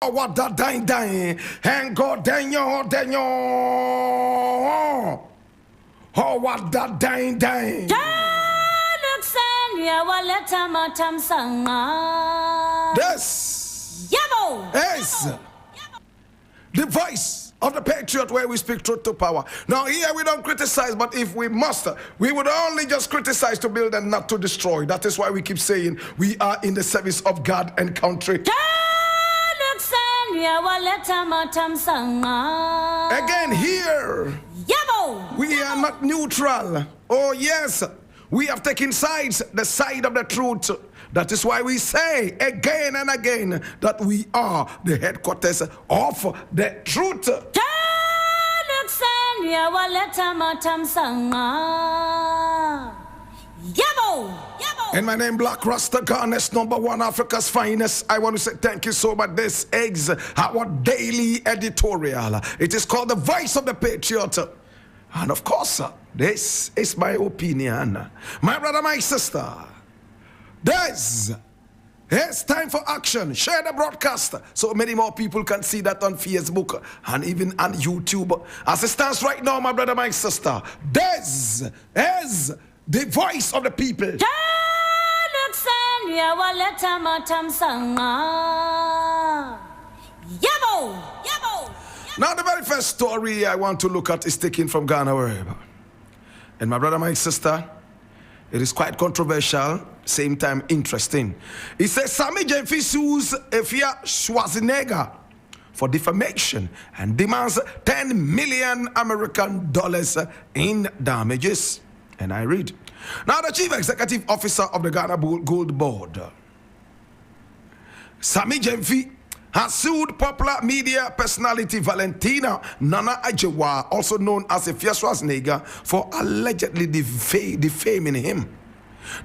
Oh, what that dying, and God, Daniel. Oh, what that dying. This is the voice of the Patriot, where we speak truth to power. Now here we don't criticize, but if we must, we would only just criticize to build and not to destroy. That is why we keep saying we are in the service of God and country. Again here, we are not neutral. Oh yes, we have taken sides, the side of the truth. That is why we say again and again that we are the headquarters of the truth. And my name, Blakk Rasta, Ghana's #1, Africa's finest. I want to say thank you so much. This is our daily editorial. It is called The Voice of the Patriot. And of course, this is my opinion. My brother, my sister, this it's time for action. Share the broadcast so many more people can see that on Facebook and even on YouTube. As it stands right now, my brother, my sister, this is the voice of the people. Now, the very first story I want to look at is taken from Ghana Web. And my brother, my sister, it is quite controversial, same time interesting. It says Sammy Jemfi sues Efia Schwarzenegger for defamation and demands $10 million American dollars in damages. And I read, now the chief executive officer of the Ghana Gold Board, Sammy Jemfi, has sued popular media personality Valentina Nana Ajewa, also known as Efia Schwarzenegger, for allegedly defaming him.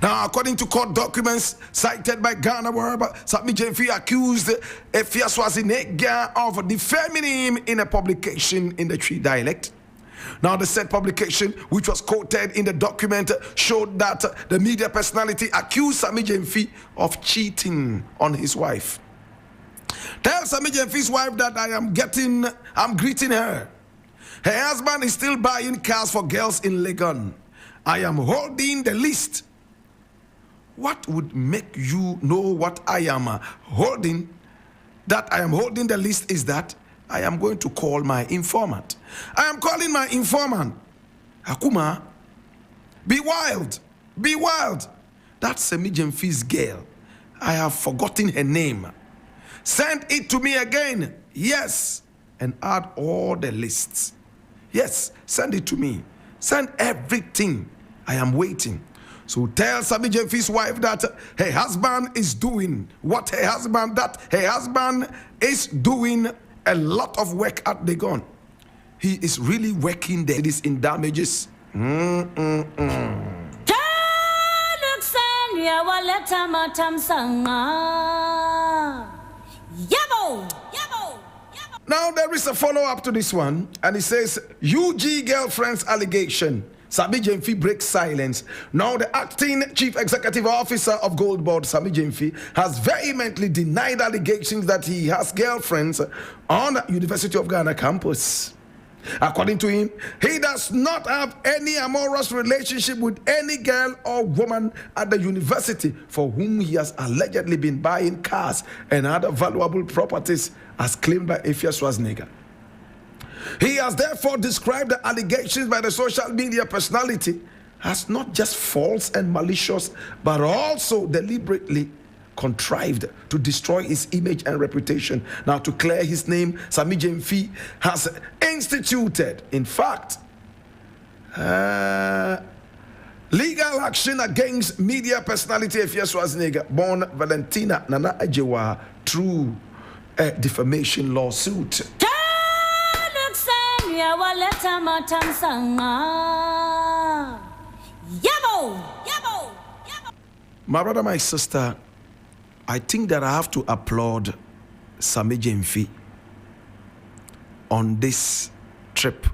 Now, according to court documents cited by Ghana Web, Sammy Jemfi accused Efia Schwarzenegger of defaming him in a publication in the Tree dialect. Now, the said publication, which was quoted in the document, showed that the media personality accused Sammy Jemfi of cheating on his wife. Tell Sammy Jemfi's wife that I'm greeting her. Her husband is still buying cars for girls in Legon. I am holding the list. What would make you know what I am holding? That I am holding the list is that I am going to call my informant. I am calling my informant. Akuma, be wild. Be wild. That's Sammy Jemfi's girl. I have forgotten her name. Send it to me again. Yes. And add all the lists. Yes, send it to me. Send everything. I am waiting. So tell Sammy Jemfi's wife that her husband is doing what her husband is doing a lot of work at the gun. He is really working there. It is in damages. Now there is a follow-up to this one, and it says UG girlfriend's allegation. Sammy Jemfi breaks silence. Now the acting chief executive officer of Gold Board, Sammy Jemfi, has vehemently denied allegations that he has girlfriends on University of Ghana campus. According to him, he does not have any amorous relationship with any girl or woman at the university for whom he has allegedly been buying cars and other valuable properties, as claimed by Efia Schwarzenegger. He has therefore described the allegations by the social media personality as not just false and malicious, but also deliberately contrived to destroy his image and reputation. Now, to clear his name, Sammy Jemfi has instituted, in fact, legal action against media personality Efia Schwarzenegger, born Valentina Nana Ajewa, through a defamation lawsuit. My brother, my sister, I think that I have to applaud Sammy Jemfi on this trip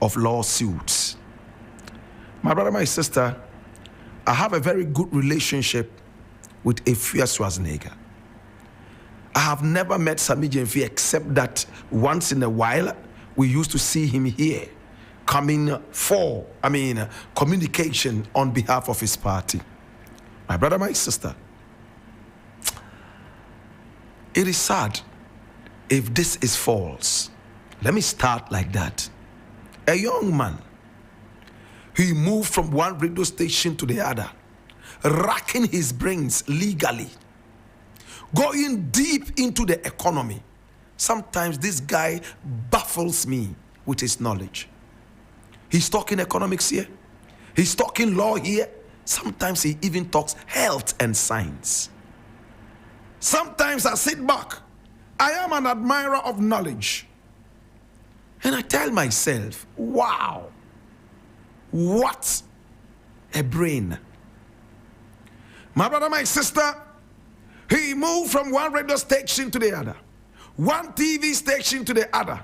of lawsuits. My brother, my sister, I have a very good relationship with Efia Schwarzenegger. I have never met Sami Jemfi except that once in a while we used to see him here coming for, communication on behalf of his party. My brother, my sister, it is sad if this is false. Let me start like that. A young man, he moved from one radio station to the other, racking his brains legally, going deep into the economy. Sometimes this guy baffles me with his knowledge. He's talking economics here. He's talking law here. Sometimes he even talks health and science. Sometimes I sit back. I am an admirer of knowledge. And I tell myself, wow, what a brain. My brother, my sister, he moved from one radio station to the other, one TV station to the other.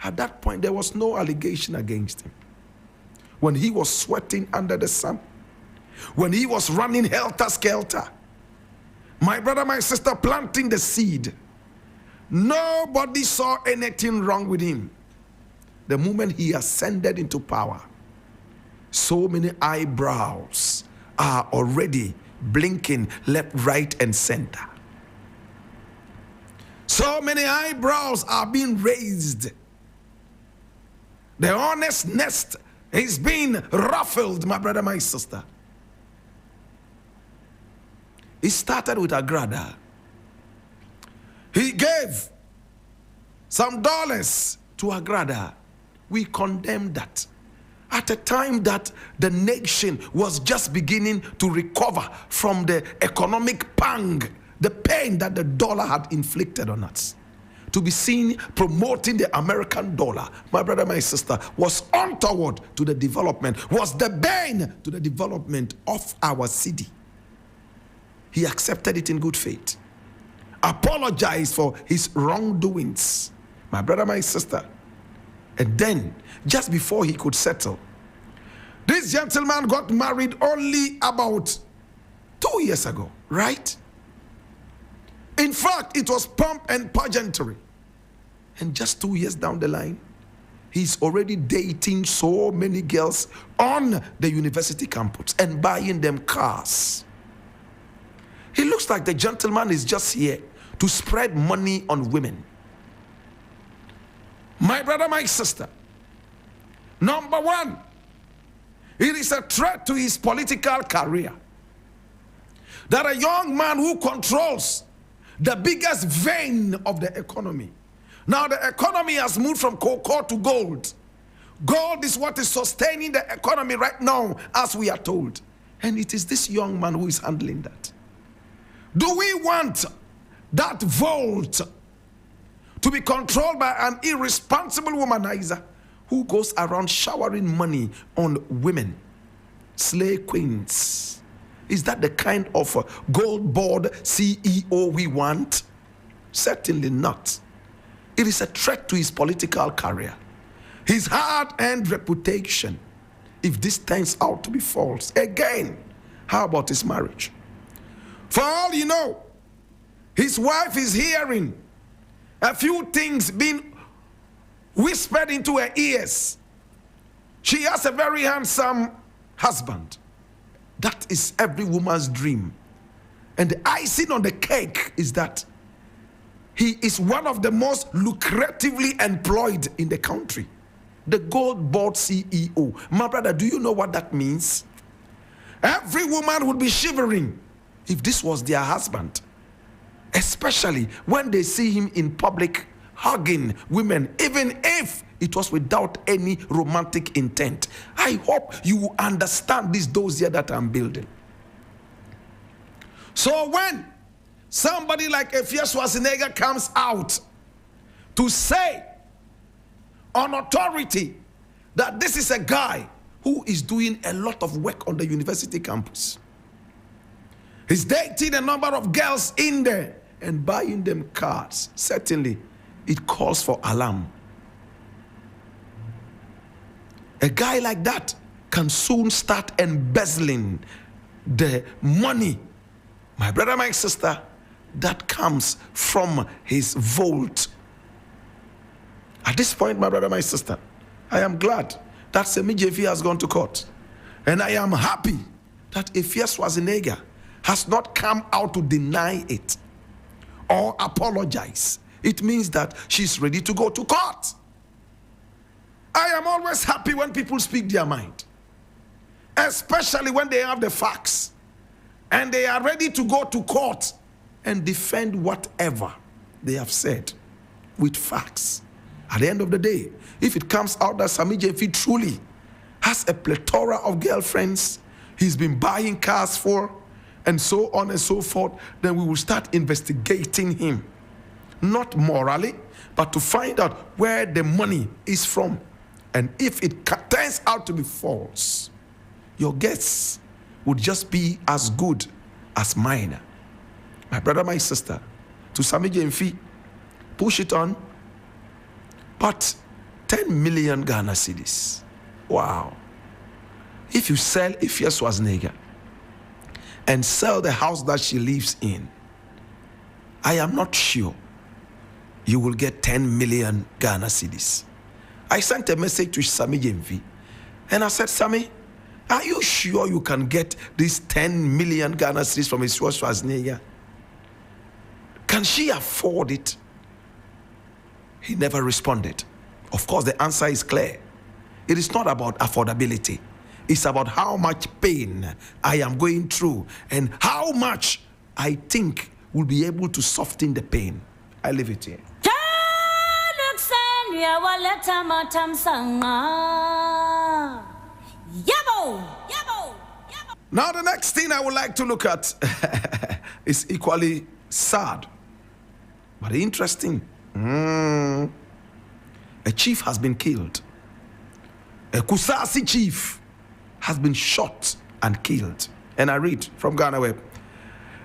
At that point, there was no allegation against him. When he was sweating under the sun, when he was running helter-skelter, my brother, my sister, planting the seed, nobody saw anything wrong with him. The moment he ascended into power, so many eyebrows are already blinking left, right, and center. So many eyebrows are being raised. The honest nest is being ruffled, my brother, my sister. It started with Agrada. He gave some dollars to Agrada. We condemn that. At a time that the nation was just beginning to recover from the economic pang, the pain that the dollar had inflicted on us. To be seen promoting the American dollar, my brother, my sister, was untoward to the development, was the bane to the development of our city. He accepted it in good faith, apologized for his wrongdoings, my brother, my sister. And then, just before he could settle, this gentleman got married only about 2 years ago, right? In fact, it was pomp and pageantry. And just 2 years down the line, he's already dating so many girls on the university campus and buying them cars. He looks like the gentleman is just here to spread money on women. My brother, my sister, number one, it is a threat to his political career that a young man who controls the biggest vein of the economy. Now the economy has moved from cocoa to gold. Gold is what is sustaining the economy right now, as we are told. And it is this young man who is handling that. Do we want that vault to be controlled by an irresponsible womanizer who goes around showering money on women, slave queens? Is that the kind of gold board CEO we want? Certainly not. It is a threat to his political career, his hard-earned reputation, if this turns out to be false. Again, how about his marriage? For all you know, his wife is hearing a few things being whispered into her ears. She has a very handsome husband. That is every woman's dream. And the icing on the cake is that he is one of the most lucratively employed in the country. The gold board CEO. My brother, do you know what that means? Every woman would be shivering if this was their husband. Especially when they see him in public hugging women, even if it was without any romantic intent. I hope you understand this dossier that I'm building. So when somebody like Efia Schwarzenegger comes out to say on authority that this is a guy who is doing a lot of work on the university campus, he's dating a number of girls in there and buying them cars, certainly it calls for alarm. A guy like that can soon start embezzling the money, my brother, my sister, that comes from his vault. At this point, my brother, my sister, I am glad that Semi JV has gone to court. And I am happy that Efia Schwarzenegger has not come out to deny it or apologize. It means that she's ready to go to court. I am always happy when people speak their mind, especially when they have the facts and they are ready to go to court and defend whatever they have said with facts. At the end of the day, if it comes out that Sami Jefi truly has a plethora of girlfriends he's been buying cars for, and so on and so forth, then we will start investigating him. Not morally, but to find out where the money is from. And if it turns out to be false, your guess would just be as good as mine. My brother, my sister, to Sami Jefi, push it on. But 10 million Ghana cedis. Wow. If you sell Efia Schwarzenegger and sell the house that she lives in, I am not sure you will get 10 million Ghana cedis. I sent a message to Sami Jefi and I said, Sami, are you sure you can get these 10 million Ghana cedis from Efia Schwarzenegger? Can she afford it? He never responded. Of course, the answer is clear. It is not about affordability. It's about how much pain I am going through and how much I think will be able to soften the pain. I leave it here. Now the next thing I would like to look at is equally sad, but interesting. A chief has been killed. A Kusasi chief has been shot and killed. And I read from Ghana Web.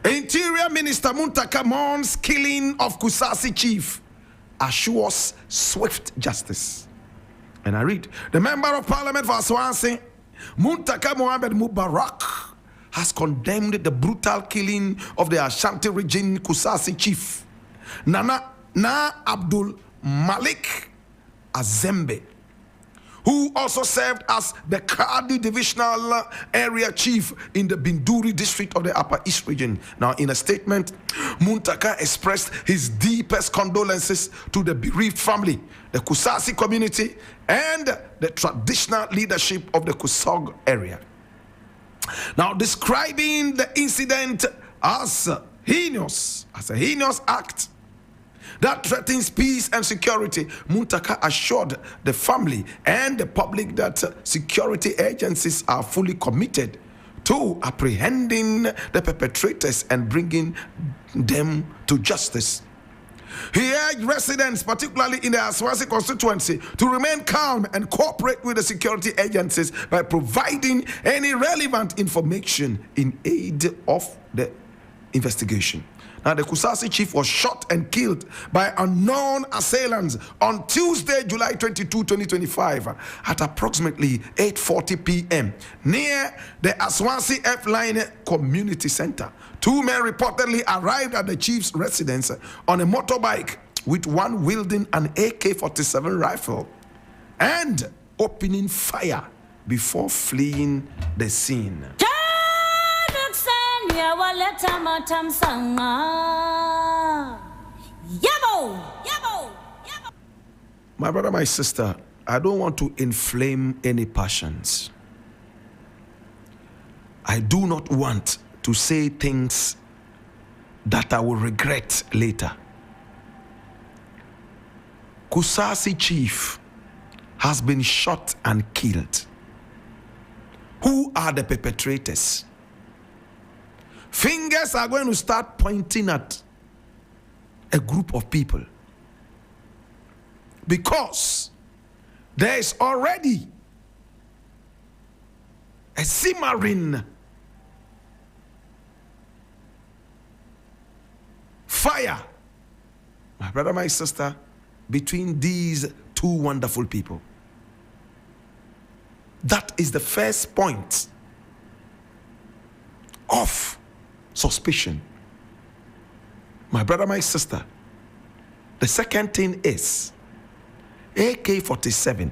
Interior Minister Muntaka mourns killing of Kusasi chief, assures swift justice. And I read, the Member of Parliament for Aswansi, Muntaka Mohamed Mubarak, has condemned the brutal killing of the Ashanti region Kusasi chief, Nana Abdul Malik Azembe, who also served as the Kadi Divisional Area Chief in the Binduri district of the Upper East region. Now, in a statement, Muntaka expressed his deepest condolences to the bereaved family, the Kusasi community, and the traditional leadership of the Kusog area. Now, describing the incident as a heinous act that threatens peace and security, Muntaka assured the family and the public that security agencies are fully committed to apprehending the perpetrators and bringing them to justice. He urged residents, particularly in the Aswasi constituency, to remain calm and cooperate with the security agencies by providing any relevant information in aid of the investigation. Now, the Kusasi chief was shot and killed by unknown assailants on Tuesday, July 22, 2025, at approximately 8:40 p.m. near the Aswansi F-Line Community Center. Two men reportedly arrived at the chief's residence on a motorbike with one wielding an AK-47 rifle and opening fire before fleeing the scene. My brother, my sister, I don't want to inflame any passions. I do not want to say things that I will regret later. Kusasi chief has been shot and killed. Who are the perpetrators? Fingers are going to start pointing at a group of people because there is already a simmering fire, my brother, my sister, between these two wonderful people. That is the first point of suspicion. My brother, my sister, the second thing is AK-47.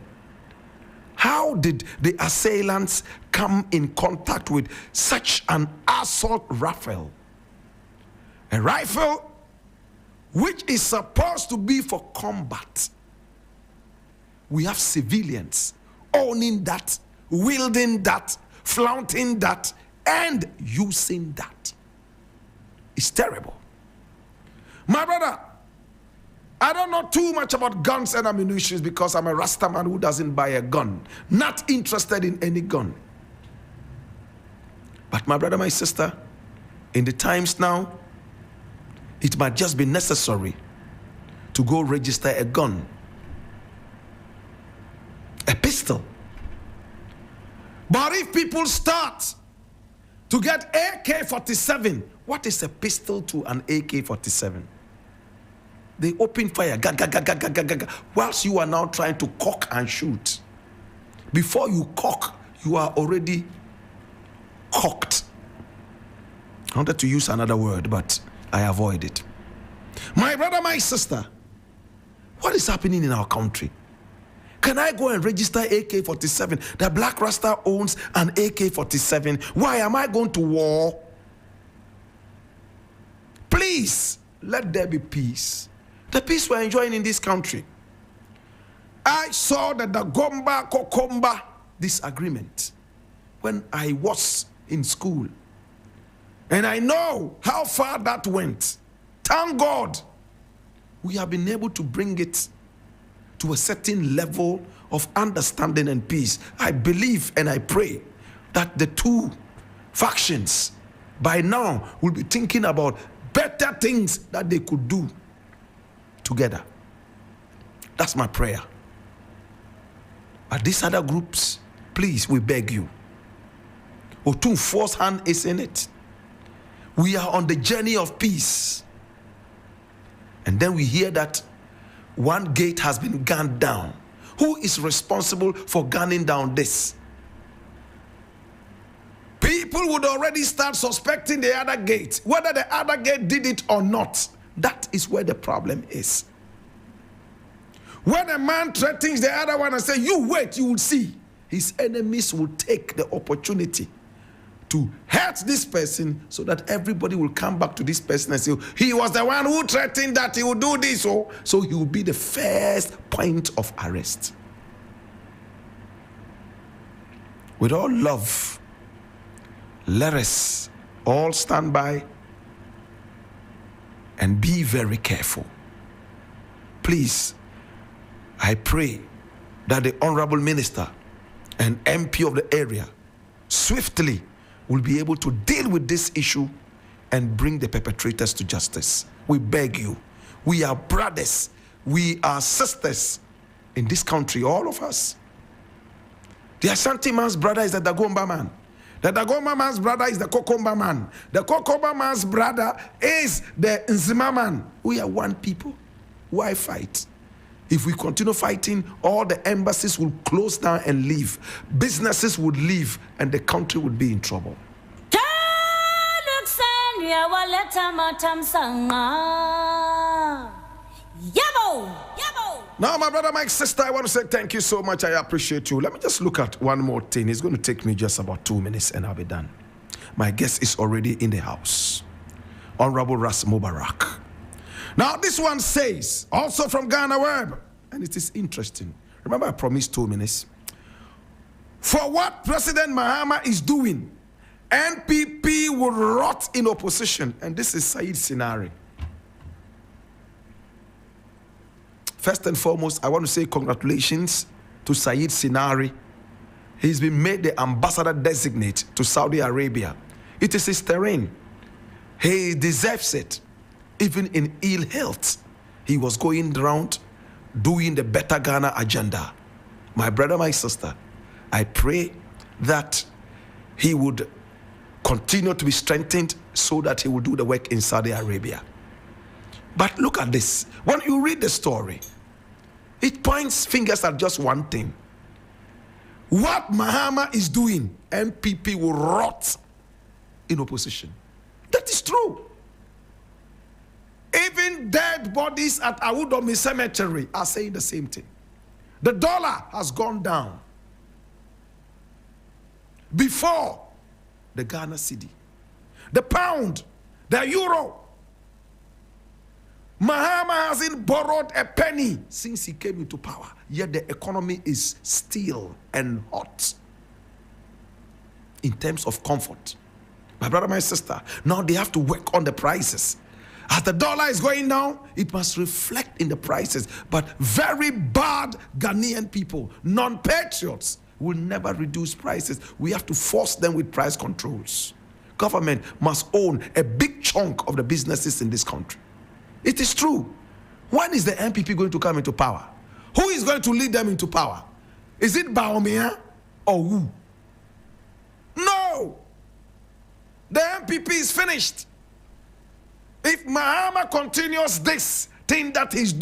How did the assailants come in contact with such an assault rifle? A rifle which is supposed to be for combat. We have civilians owning that, wielding that, flaunting that, and using that. It's terrible. My brother, I don't know too much about guns and ammunition because I'm a Rasta man who doesn't buy a gun. Not interested in any gun. But my brother, my sister, in the times now, it might just be necessary to go register a gun, a pistol. But if people start to get AK-47, what is a pistol to an AK-47? They open fire, whilst you are now trying to cock and shoot. Before you cock, you are already cocked. I wanted to use another word, but I avoid it. My brother, my sister, what is happening in our country? Can I go and register AK-47? The Blakk Rasta owns an AK-47. Why am I going to war? Please, let there be peace. The peace we're enjoying in this country. I saw the Dagomba Kokomba disagreement when I was in school. And I know how far that went. Thank God we have been able to bring it to a certain level of understanding and peace. I believe and I pray that the two factions by now will be thinking about better things that they could do together. That's my prayer. But these other groups, please, we beg you. Otun force hand is in it. We are on the journey of peace. And then we hear that one gate has been gunned down. Who is responsible for gunning down this? People would already start suspecting the other gate. Whether the other gate did it or not, that is where the problem is. When a man threatens the other one and says, you wait, you will see, his enemies will take the opportunity to hurt this person so that everybody will come back to this person and say, he was the one who threatened that he would do this. So he will be the first point of arrest. With all love, let us all stand by and be very careful. Please, I pray that the Honorable Minister and MP of the area swiftly will be able to deal with this issue and bring the perpetrators to justice. We beg you. We are brothers. We are sisters in this country, all of us. The Ashanti man's brother is the Dagomba man. The Dagomba man's brother is the Kokomba man. The Kokomba man's brother is the Nzima man. We are one people. Why fight? If we continue fighting, all the embassies will close down and leave. Businesses would leave and the country would be in trouble. Now, my brother, my sister, I want to say thank you so much. I appreciate you. Let me just look at one more thing. It's going to take me just about 2 minutes and I'll be done. My guest is already in the house. Honorable Ras Mubarak. Now, this one says, also from Ghana Web, and it is interesting. Remember, I promised 2 minutes. For what President Mahama is doing, NPP will rot in opposition. And this is Said Sinari. First and foremost, I want to say congratulations to Said Sinari. He's been made the ambassador designate to Saudi Arabia. It is his terrain. He deserves it. Even in ill health, he was going around doing the Better Ghana agenda. My brother, my sister, I pray that he would continue to be strengthened so that he will do the work in Saudi Arabia. But look at this. When you read the story, it points fingers at just one thing. What Mahama is doing, NPP will rot in opposition. That is true. Even dead bodies at Awudomi Cemetery are saying the same thing. The dollar has gone down before the Ghana cedi, the pound, the euro. Mahama hasn't borrowed a penny since he came into power, yet the economy is still and hot in terms of comfort. My brother, my sister, now they have to work on the prices. As the dollar is going down, it must reflect in the prices. But very bad Ghanaian people, non-patriots, will never reduce prices. We have to force them with price controls. Government must own a big chunk of the businesses in this country. It is true. When is the MPP going to come into power? Who is going to lead them into power? Is it Baumia or who? No. The MPP is finished. If Mahama continues this thing that he's doing,